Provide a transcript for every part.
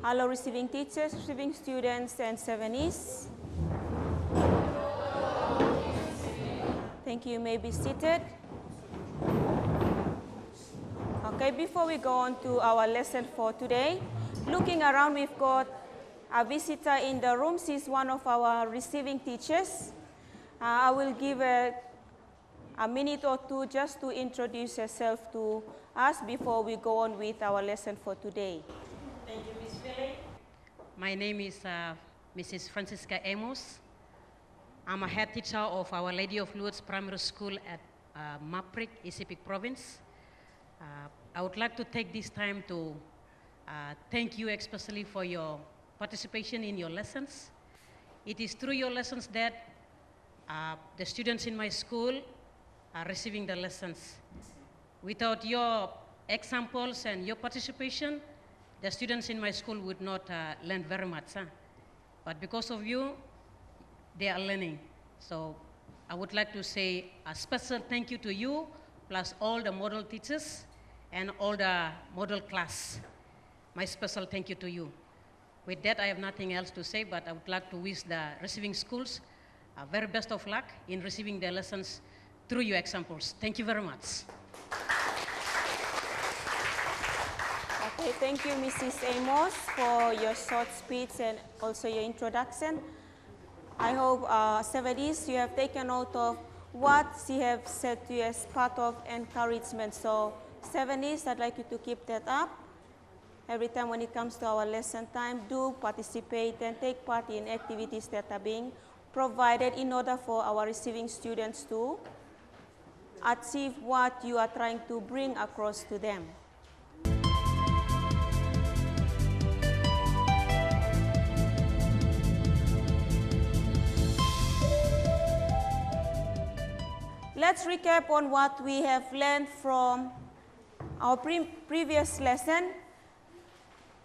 Hello, receiving teachers, receiving students, and 7Es. Thank you. You may be seated. Okay, before we go on to our lesson for today, looking around, we've got a visitor in the room. She's one of our receiving teachers. I will give a minute or two just to introduce herself to us before we go on with our lesson for today. Thank you, Ms. Philly. My name is Mrs. Francisca Amos. I'm a head teacher of Our Lady of Lourdes Primary School at Maprik, Isipik Province. I would like to take this time to thank you especially for your participation in your lessons. It is through your lessons that the students in my school are receiving the lessons. Without your examples and your participation, the students in my school would not learn very much. But because of you, they are learning. So I would like to say a special thank you to you, plus all the model teachers and all the model class. My special thank you to you. With that, I have nothing else to say, but I would like to wish the receiving schools very best of luck in receiving their lessons through your examples. Thank you very much. Okay, thank you, Mrs. Amos, for your short speech and also your introduction. I hope, 7Es, you have taken note of what she has said to you as part of encouragement. So, 7Es, I'd like you to keep that up. Every time when it comes to our lesson time, do participate and take part in activities that are being provided in order for our receiving students to achieve what you are trying to bring across to them. Let's recap on what we have learned from our previous lesson.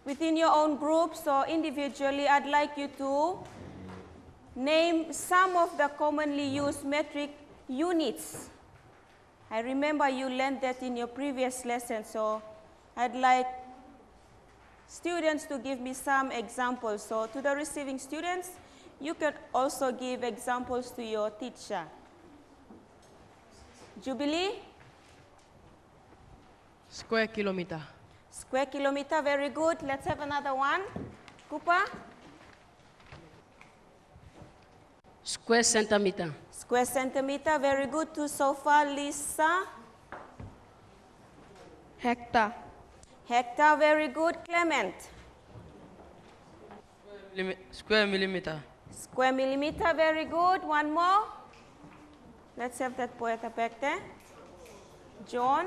Within your own groups or individually, I'd like you to name some of the commonly used metric units. I remember you learned that in your previous lesson, so I'd like students to give me some examples. So to the receiving students, you can also give examples to your teacher. Jubilee? Square kilometer. Square kilometer, very good. Let's have another one. Cooper? Square centimeter. Square centimeter, very good. Two so far. Lisa? Hectare. Hectare, very good. Clement? Square millimeter. Square millimeter, very good. One more. Let's have that boy at the back there. John?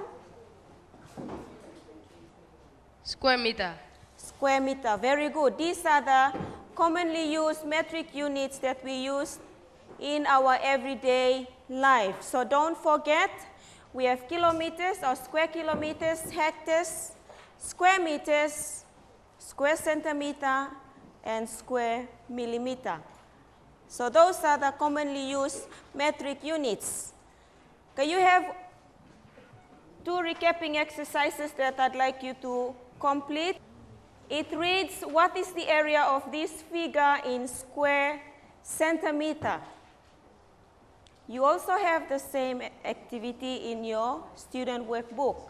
Square meter. Square meter, very good. These are the commonly used metric units that we use in our everyday life. So don't forget, we have kilometers or square kilometers, hectares, square meters, square centimeter, and square millimeter. So those are the commonly used metric units. Okay, you have two recapping exercises that I'd like you to complete. It reads, what is the area of this figure in square centimeter? You also have the same activity in your student workbook.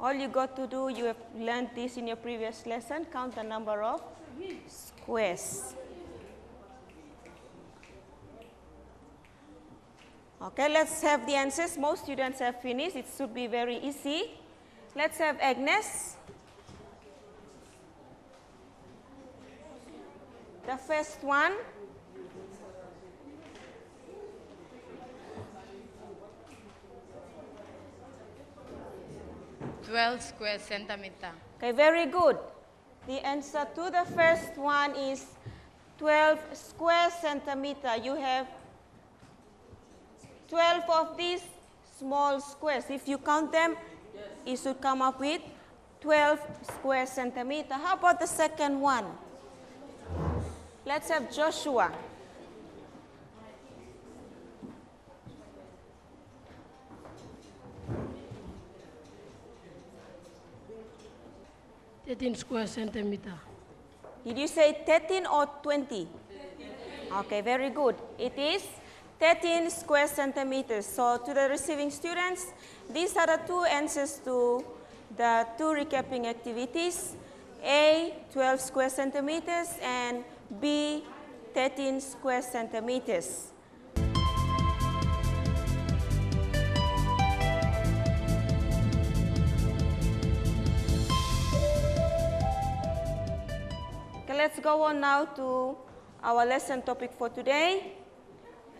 All you got to do, you have learned this in your previous lesson, count the number of squares. Okay, let's have the answers. Most students have finished. It should be very easy. Let's have Agnes. The first one. Square centimeter. Okay, very good. The answer to the first one is 12 square centimeter. You have 12 of these small squares. If you count them, it should come up with 12 square centimeter. How about the second one? Let's have Joshua. 12 13 square centimeter. Did you say 13 or 20? Okay, very good. It is 13 square centimeters. So to the receiving students, these are the two answers to the two recapping activities. A, 12 square centimeters, and B, 13 square centimeters. Okay, let's go on now to our lesson topic for today,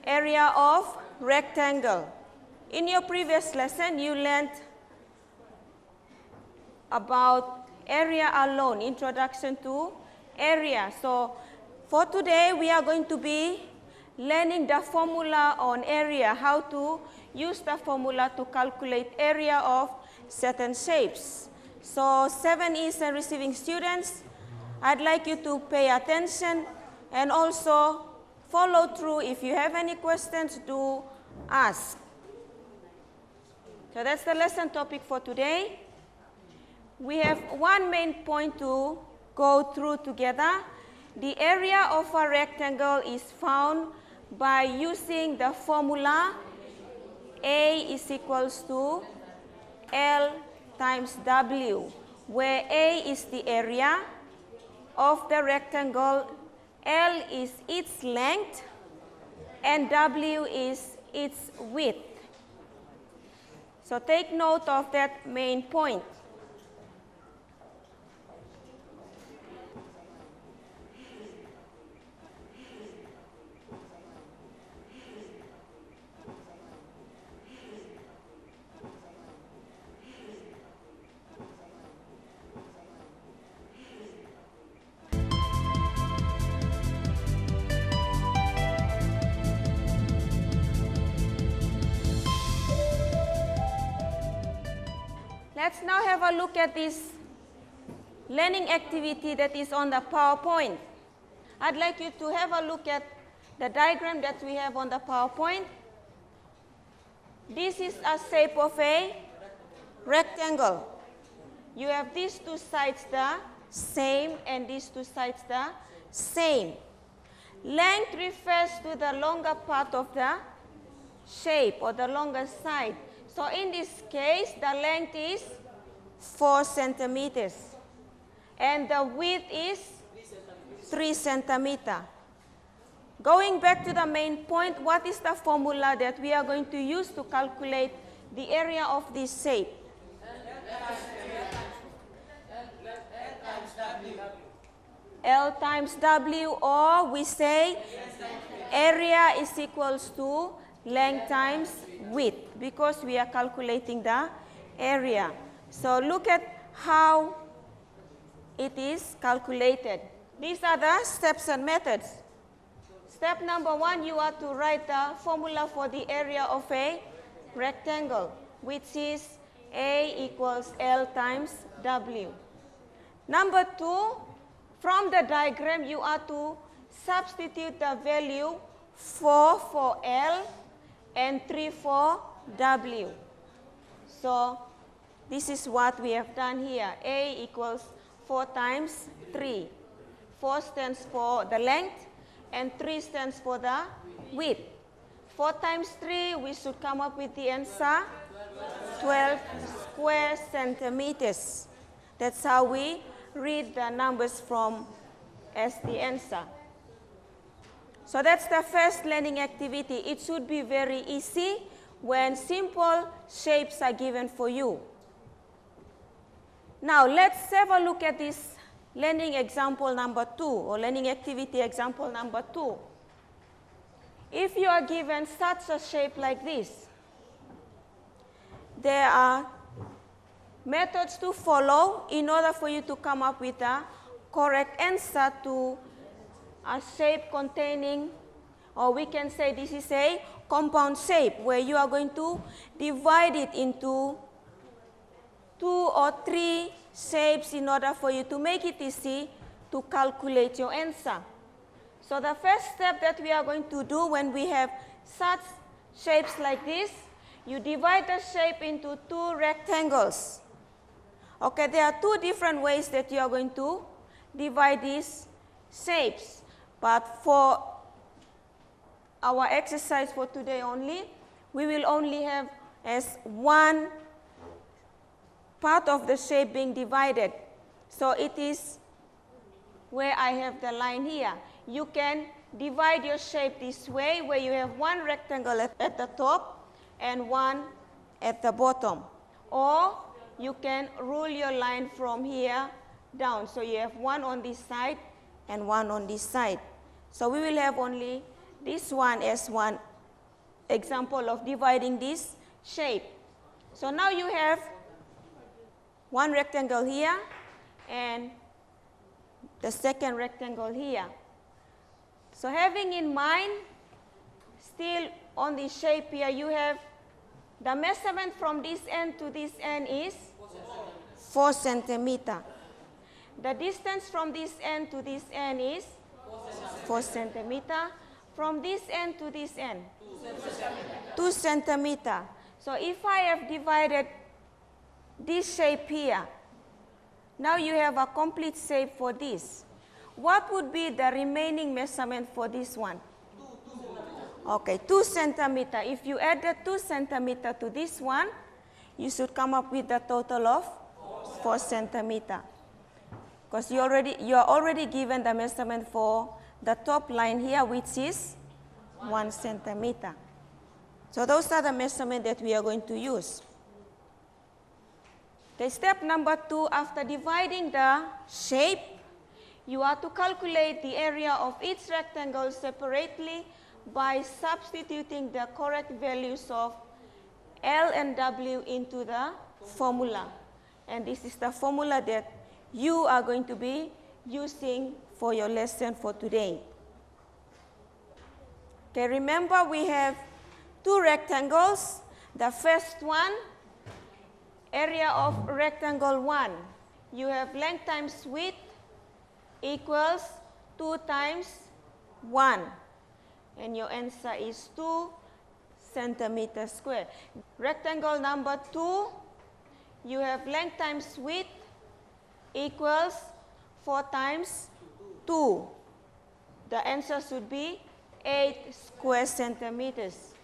area of rectangle. In your previous lesson, you learned about area alone, introduction to area. So for today, we are going to be learning the formula on area, how to use the formula to calculate area of certain shapes. So 7 E's and receiving students, I'd like you to pay attention and also follow through. If you have any questions, do ask. So that's the lesson topic for today. We have one main point to go through together. The area of a rectangle is found by using the formula A is equals to L times W, where A is the area of the rectangle, L is its length, and W is its width. So take note of that main point. Let's now have a look at this learning activity that is on the PowerPoint. I'd like you to have a look at the diagram that we have on the PowerPoint. This is a shape of a rectangle. You have these two sides the same and these two sides the same. Length refers to the longer part of the shape or the longer side. So in this case, the length is 4 centimeters and the width is 3 centimeters. Going back to the main point, what is the formula that we are going to use to calculate the area of this shape? L times W, or we say area is equals to length times width, because we are calculating the area. So look at how it is calculated. These are the steps and methods. Step number 1, you are to write the formula for the area of a rectangle, which is A equals L times W. Number 2, from the diagram, you are to substitute the value 4 for L and 3 for W. So this is what we have done here. A equals 4 times 3. 4 stands for the length and 3 stands for the width. 4 times 3, we should come up with the answer 12 square centimeters. That's how we read the numbers from as the answer. So that's the first learning activity. It should be very easy when simple shapes are given for you. Now let's have a look at this learning example number 2, or learning activity example number 2. If you are given such a shape like this, there are methods to follow in order for you to come up with a correct answer to a shape containing, or we can say this is a compound shape, where you are going to divide it into 2 or 3 shapes in order for you to make it easy to calculate your answer. So the first step that we are going to do when we have such shapes like this, you divide the shape into 2 rectangles. Okay, there are two different ways that you are going to divide these shapes. But for our exercise for today only, we will only have as one part of the shape being divided. So it is where I have the line here. You can divide your shape this way, where you have one rectangle at the top and one at the bottom. Or you can rule your line from here down. So you have one on this side and one on this side. So we will have only this one as one example of dividing this shape. So now you have one rectangle here and the second rectangle here. So having in mind, still on the shape here, you have the measurement from this end to this end is 4 centimeter. The distance from this end to this end is 4 centimeter. From this end to this end, 2 centimeter. So if I have divided this shape here, now you have a complete shape for this. What would be the remaining measurement for this one? Okay, 2 centimeter. If you add the 2 centimeter to this one, you should come up with a total of 4 centimeter. Because you are already given the measurement for the top line here, which is 1 centimeter. So those are the measurements that we are going to use. Okay, step number 2, after dividing the shape, you are to calculate the area of each rectangle separately by substituting the correct values of L and W into the formula. And this is the formula that you are going to be using for your lesson for today. Okay, remember we have two rectangles. The first one, area of rectangle 1. You have length times width equals 2 times 1. And your answer is 2 centimeters squared. Rectangle number 2, you have length times width equals 4 times 2. The answer should be 8 square centimeters.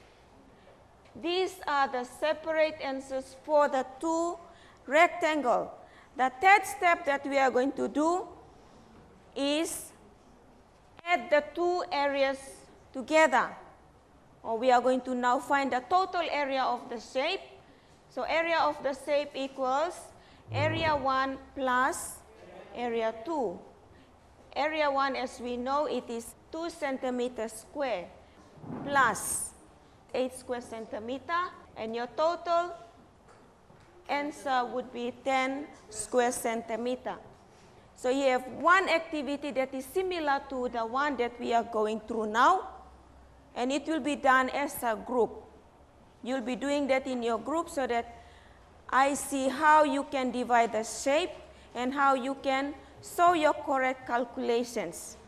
These are the separate answers for the two rectangles. The third step that we are going to do is add the two areas together. Or we are going to now find the total area of the shape. So area of the shape equals area 1 plus area 2. Area 1, as we know, it is 2 centimeters square plus 8 square centimeter, and your total answer would be 10 square centimeter. So you have one activity that is similar to the one that we are going through now, and it will be done as a group. You'll be doing that in your group so that I see how you can divide the shape and how you can show your correct calculations.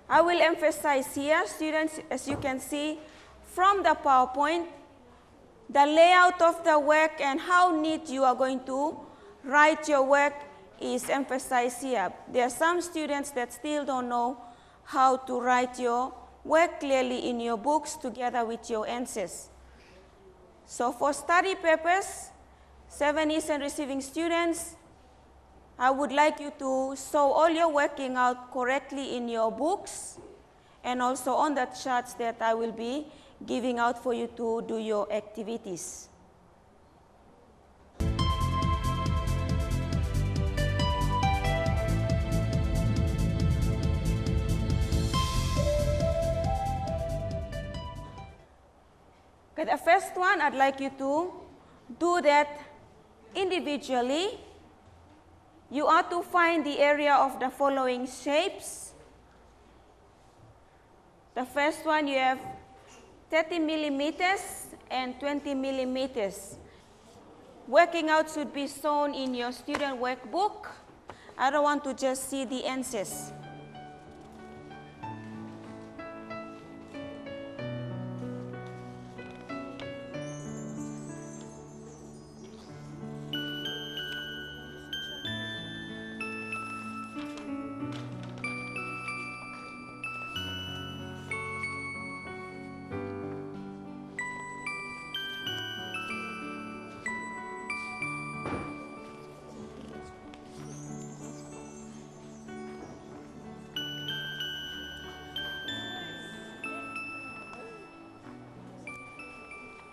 I will emphasize here, students, as you can see from the PowerPoint, the layout of the work and how neat you are going to write your work is emphasized here. There are some students that still don't know how to write your work clearly in your books together with your answers. So for study purpose, 7 East and receiving students, I would like you to show all your working out correctly in your books and also on the charts that I will be giving out for you to do your activities. Okay, the first one, I'd like you to do that individually. You are to find the area of the following shapes. The first one, you have 30 millimeters and 20 millimeters. Working out should be shown in your student workbook. I don't want to just see the answers.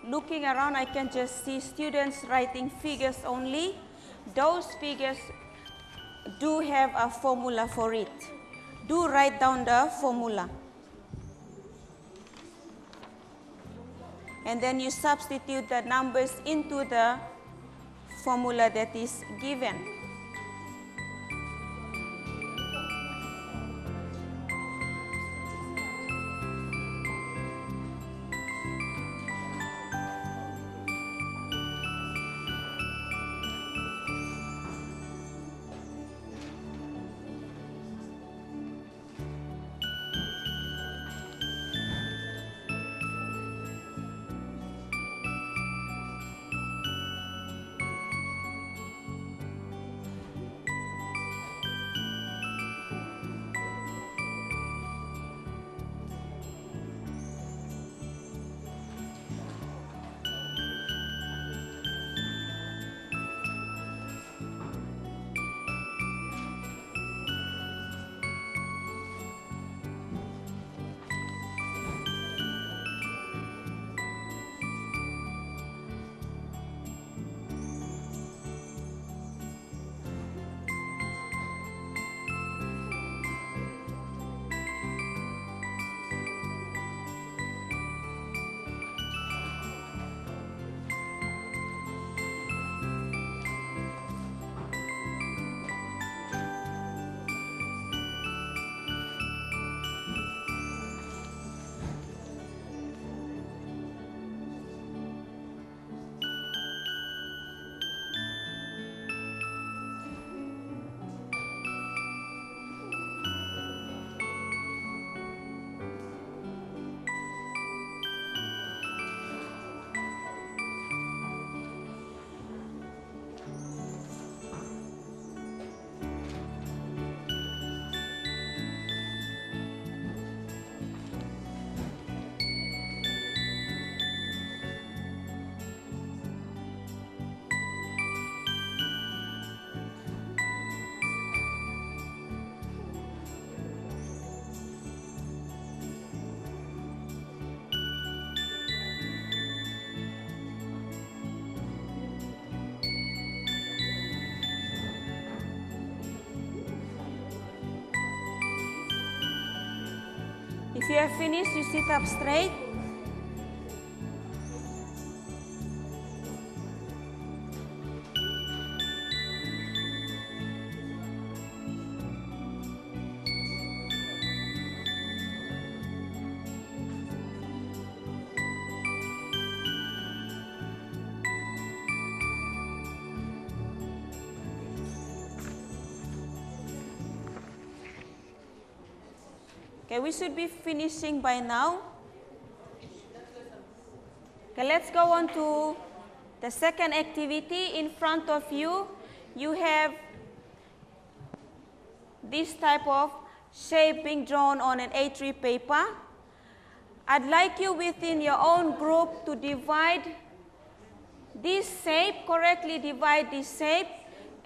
looking around, I can just see students writing figures only. Those figures do have a formula for it. Do write down the formula. And then you substitute the numbers into the formula that is given. If you have finished, you sit up straight. Okay, we should be finishing by now. Okay, let's go on to the second activity. In front of you, you have this type of shape being drawn on an A3 paper. I'd like you within your own group to divide this shape, correctly divide this shape,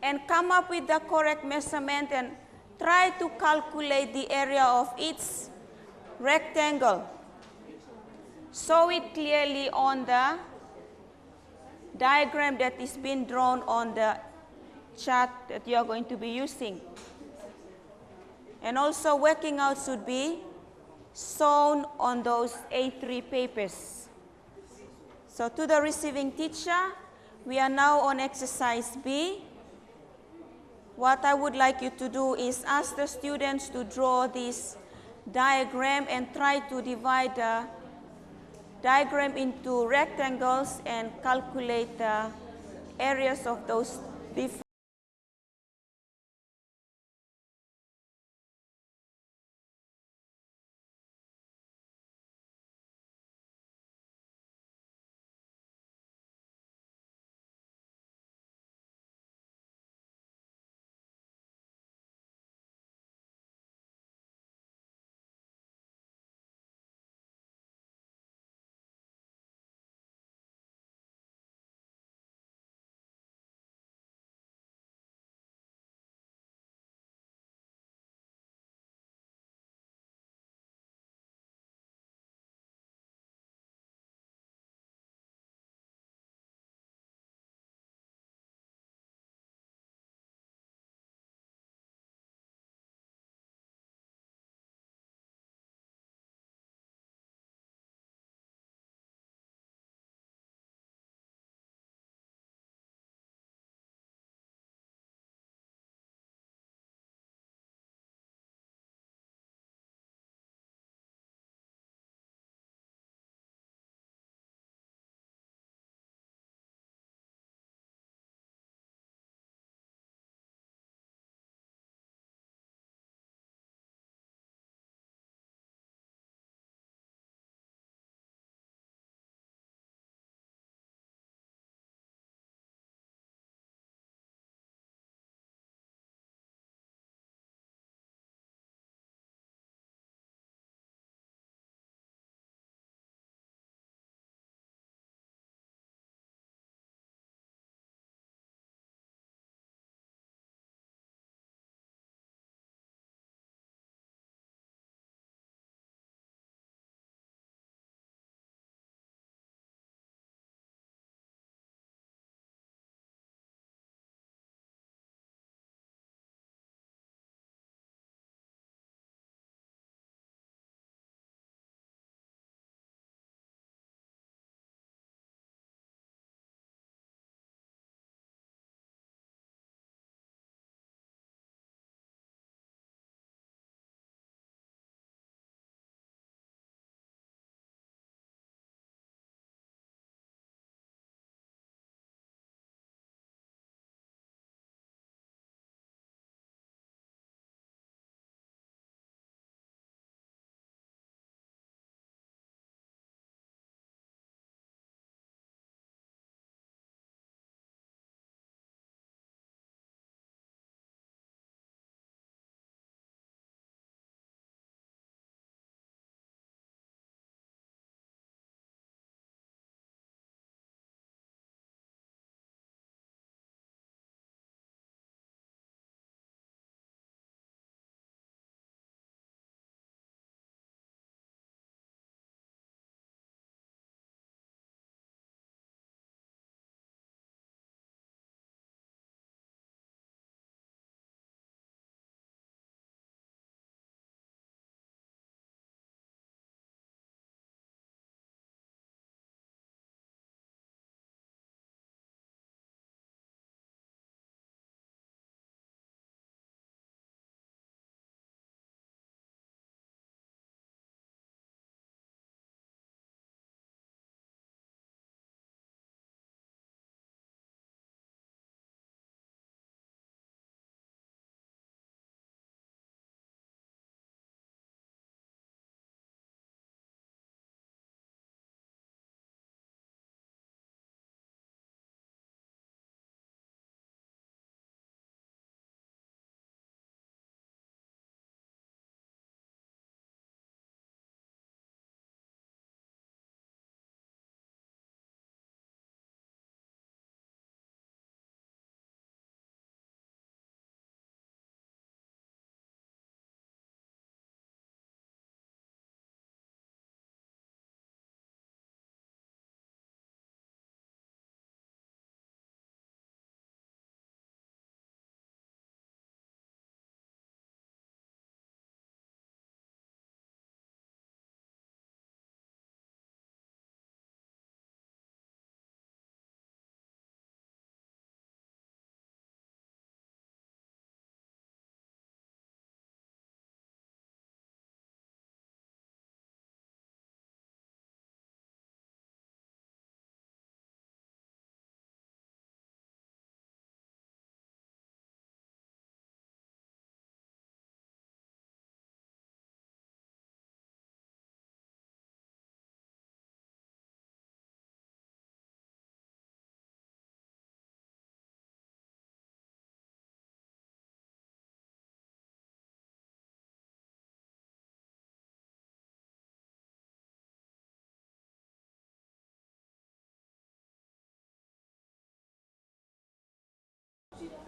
and come up with the correct measurement and try to calculate the area of each rectangle. Show it clearly on the diagram that is being drawn on the chart that you are going to be using. And also working out should be shown on those A3 papers. So to the receiving teacher, we are now on exercise B. What I would like you to do is ask the students to draw this diagram and try to divide the diagram into rectangles and calculate the areas of those different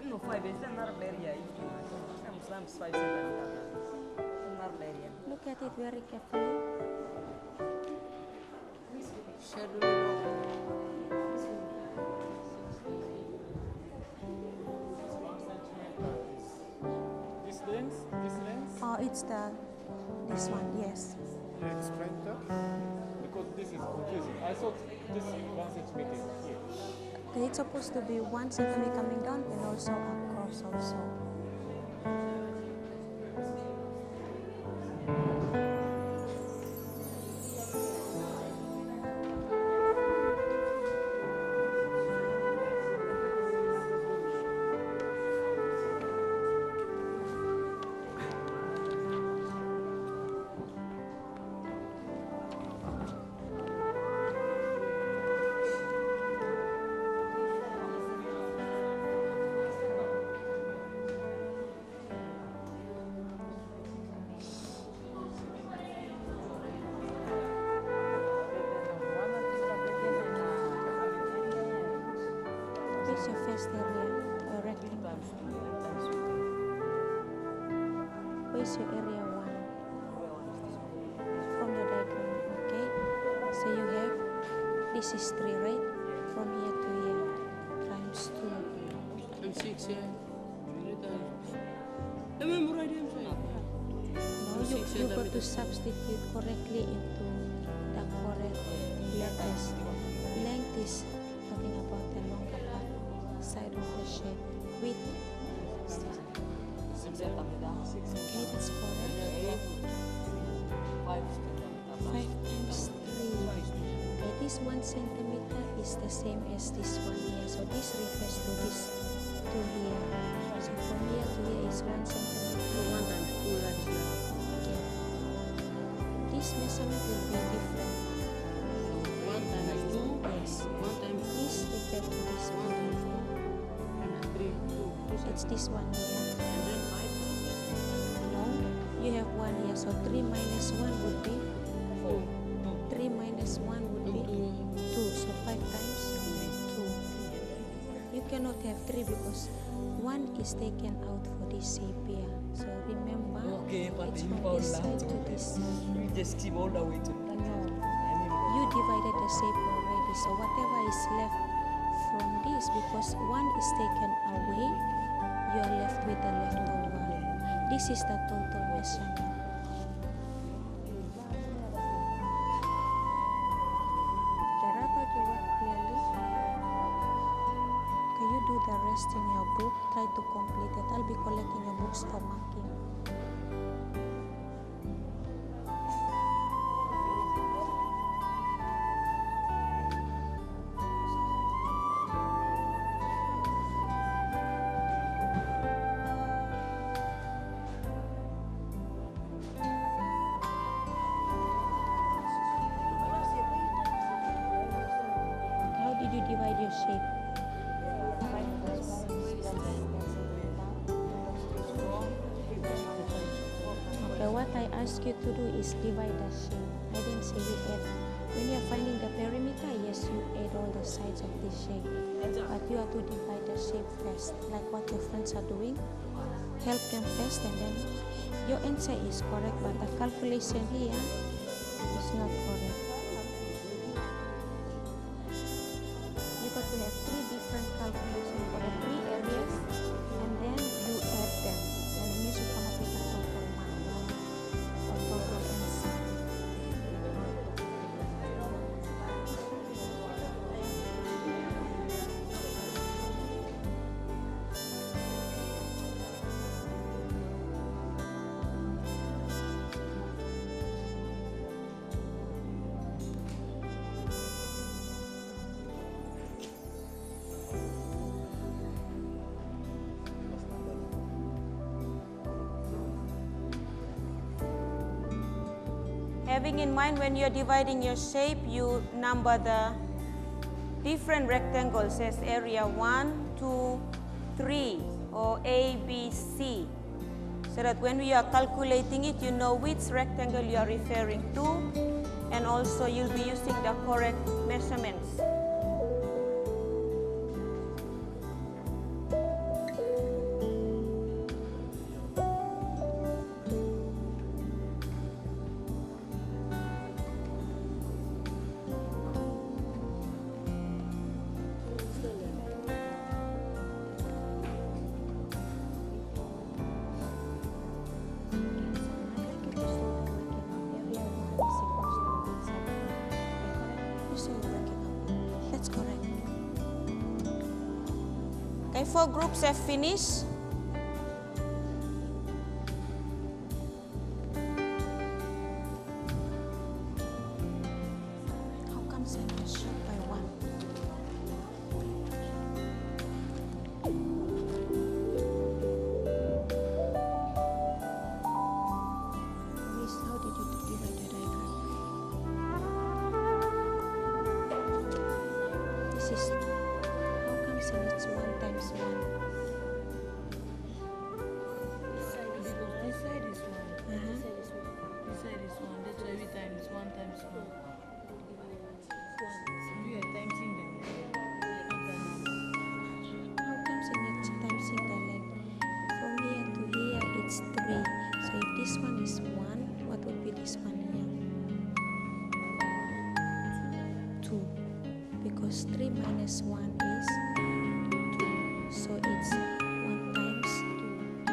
No, 5 is another area. Sometimes 5 centimeters. Another area. Look at it very carefully. This lens, Oh, it's this one, yes. you explain that? Because this is confusing. I thought this is 1 centimeter here. Okay, it's supposed to be 1 centimeter coming down and also across also. Where's your first area? A rectangle. Where's your area 1? From your diagram, okay? So you have, this is 3, right? From here to here, times 2. I'm 6, yeah. Remember I didn't say. Now you got to substitute correctly into the correct letters. Length is talking about the longer part, side of the shape. Width, 6 centimeter. okay, that's correct. 5 5 times 3. Okay, this 1 centimeter is the same as this one here. So this refers to this to here. So from here to here is 1 centimeter. So 1 times 2, that's Okay. This measurement will be different. 1 times 2. Yes. 1 times This refers to this 1 one. times 2. And 3, 2. It's this one here. And then 5 times No, you have 1 here. So 3 minus 1 would be 4. 3 minus 1 would be 2. So 5 times 2. You cannot have 3 because 1 is taken out for this shape here. So remember, Okay, but it's you from found this side out. to this side. You just keep all the way to No, you divided the shape already. So whatever is left from this, because 1 is taken away, you are left with the leftover. This is the total measurement. Terata jawab clearly. Can you do the rest in your book? Try to complete it. I'll be collecting your books for marking. How did you divide your shape? Okay, what I ask you to do is divide the shape. I didn't say you add. When you're finding the perimeter, yes, you add all the sides of the shape. But you have to divide the shape first, like what your friends are doing. Help them first, and then your answer is correct, but the calculation here is not correct. You got to have 3 different calculations for the 3 areas, and then you add them, and then you should come up with a total mark or total answer. Having in mind when you're dividing your shape, you number the different rectangles as area 1, 2, 3, or A, B, C. So that when we are calculating it, you know which rectangle you are referring to, and also you'll be using the correct measurements. Okay, 4 groups have finished. How come they not short by 1? Miss, how did you divide the diagram? This is, how come it's 1 times 1? This side is 1. This side is 1. Uh-huh. This side is 1. That's why every time it's 1 times 1. You are timesing them. How comes in it times in the length? From here to here it's 3. So if this one is 1, what would be this one here? 2. Because 3 minus 1 is 2. So it's 1 times 2.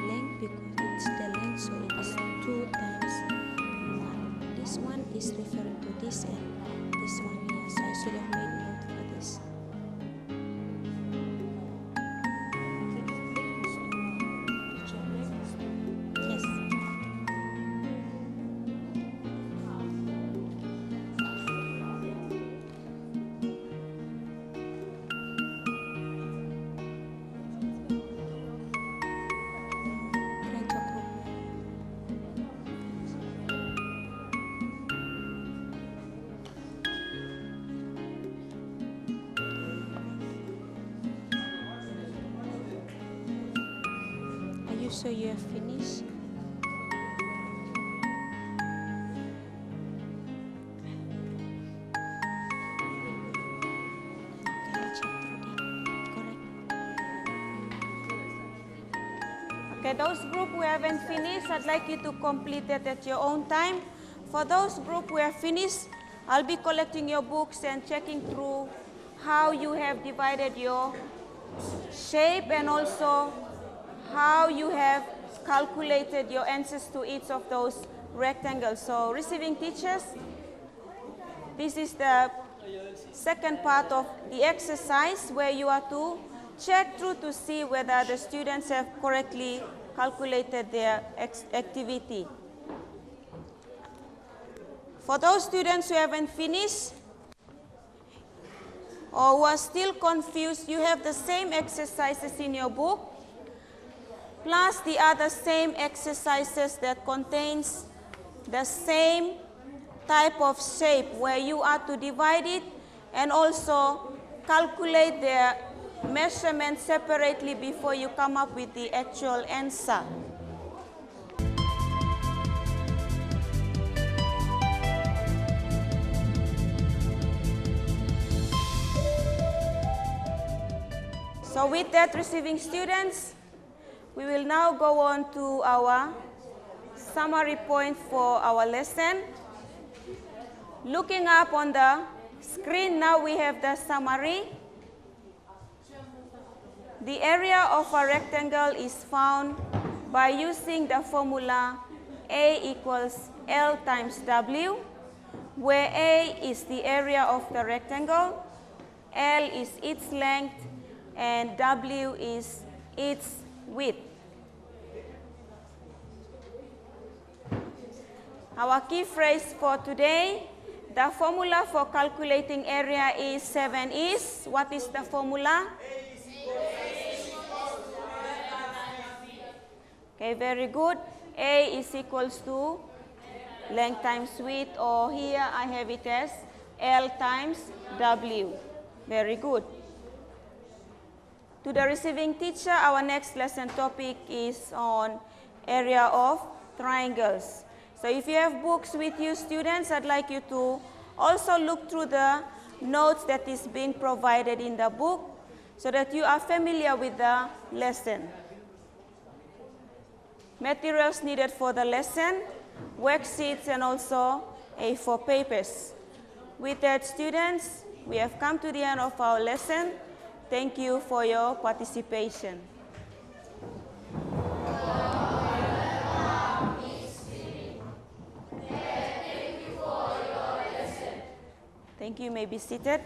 Length because it's the length, so it is 2 times 1. This one is referring to this and this one here. So I should have made note for this. Yes. Try to group. Are you sure you have finished? Okay, I'll check through them. Correct. Okay, those group who haven't finished, I'd like you to complete it at your own time. For those group who have finished, I'll be collecting your books and checking through how you have divided your shape and also how you have calculated your answers to each of those rectangles. So receiving teachers, this is the second part of the exercise where you are to check through to see whether the students have correctly calculated their activity. For those students who haven't finished or who are still confused, you have the same exercises in your book, plus the other same exercises that contains the same type of shape where you are to divide it and also calculate their measurement separately before you come up with the actual answer. So with that, receiving students, we will now go on to our summary point for our lesson. Looking up on the screen, now we have the summary. The area of a rectangle is found by using the formula A equals L times W, where A is the area of the rectangle, L is its length, and W is its width. Our key phrase for today, the formula for calculating area is 7 is, what is the formula? Okay, very good. A is equals to length times width, or here I have it as L times W. Very good. To the receiving teacher, our next lesson topic is on area of triangles. So if you have books with you, students, I'd like you to also look through the notes that is being provided in the book so that you are familiar with the lesson. Materials needed for the lesson, worksheets, and also A4 papers. With that, students, we have come to the end of our lesson. Thank you for your participation. Thank you. You may be seated.